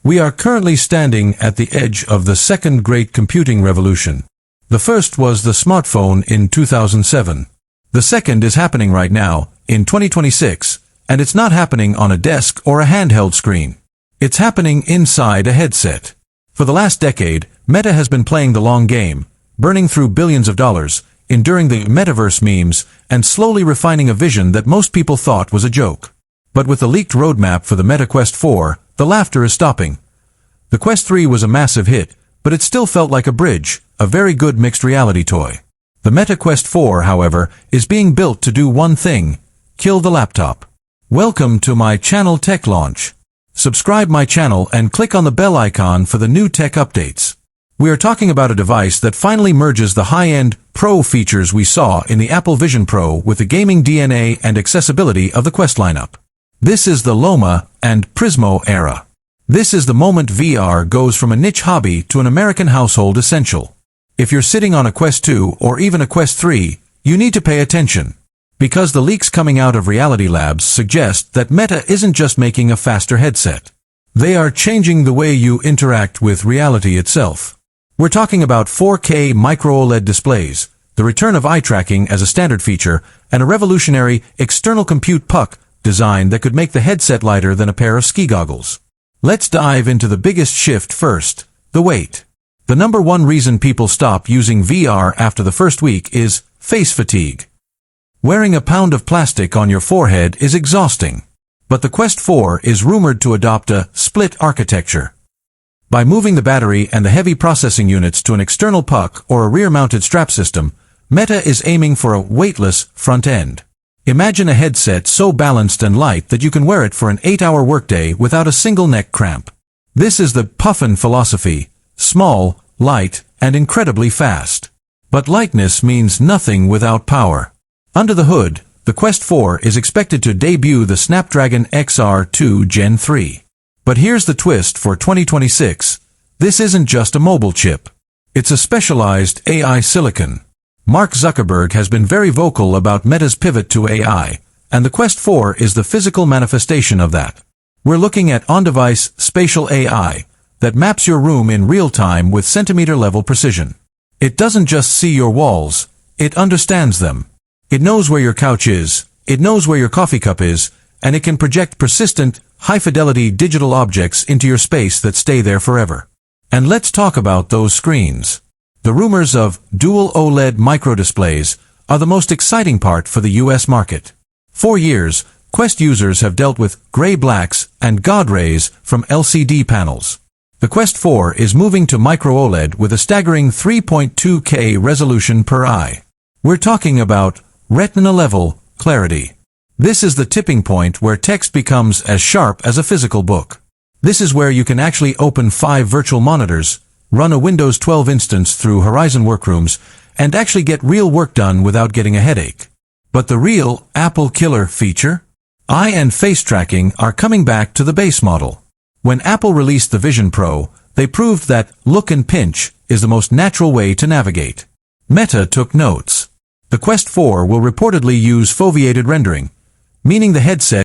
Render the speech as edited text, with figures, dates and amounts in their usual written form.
We are currently standing at the edge of the second great computing revolution. The first was the smartphone in 2007. The second is happening right now, in 2026, and it's not happening on a desk or a handheld screen. It's happening inside a headset. For the last decade, Meta has been playing the long game, burning through billions of dollars, enduring the metaverse memes, and slowly refining a vision that most people thought was a joke. But with the leaked roadmap for the Meta Quest 4, the laughter is stopping. The Quest 3 was a massive hit, but it still felt like a bridge, a very good mixed reality toy. The Meta Quest 4, however, is being built to do one thing: kill the laptop. Welcome to my channel Tech Launch. Subscribe my channel and click on the bell icon for the new tech updates. We are talking about a device that finally merges the high-end Pro features we saw in the Apple Vision Pro with the gaming DNA and accessibility of the Quest lineup. This is the Loma and Prismo era. This is the moment VR goes from a niche hobby to an American household essential. If you're sitting on a Quest 2 or even a Quest 3, you need to pay attention. Because the leaks coming out of Reality Labs suggest that Meta isn't just making a faster headset. They are changing the way you interact with reality itself. We're talking about 4K micro-OLED displays, the return of eye tracking as a standard feature, and a revolutionary external compute puck design that could make the headset lighter than a pair of ski goggles. Let's dive into the biggest shift first: the weight. The number one reason people stop using VR after the first week is face fatigue. Wearing a pound of plastic on your forehead is exhausting. But the Quest 4 is rumored to adopt a split architecture. By moving the battery and the heavy processing units to an external puck or a rear-mounted strap system, Meta is aiming for a weightless front end. Imagine a headset so balanced and light that you can wear it for an 8-hour workday without a single neck cramp. This is the puffin philosophy: small, light, and incredibly fast. But lightness means nothing without power. Under the hood, the Quest 4 is expected to debut the Snapdragon XR2 Gen 3. But here's the twist for 2026. This isn't just a mobile chip. It's a specialized AI silicon. Mark Zuckerberg has been very vocal about Meta's pivot to AI, and the Quest 4 is the physical manifestation of that. We're looking at on-device spatial AI that maps your room in real time with centimeter-level precision. It doesn't just see your walls, it understands them. It knows where your couch is, it knows where your coffee cup is, and it can project persistent, high-fidelity digital objects into your space that stay there forever. And let's talk about those screens. The rumors of dual OLED microdisplays are the most exciting part for the US market. For years, Quest users have dealt with gray blacks and God rays from LCD panels. The Quest 4 is moving to micro-OLED with a staggering 3.2K resolution per eye. We're talking about retina-level clarity. This is the tipping point where text becomes as sharp as a physical book. This is where you can actually open 5 virtual monitors, run a Windows 12 instance through Horizon Workrooms, and actually get real work done without getting a headache. But the real Apple killer feature? Eye and face tracking are coming back to the base model. When Apple released the Vision Pro, they proved that look and pinch is the most natural way to navigate. Meta took notes. The Quest 4 will reportedly use foveated rendering, meaning the headset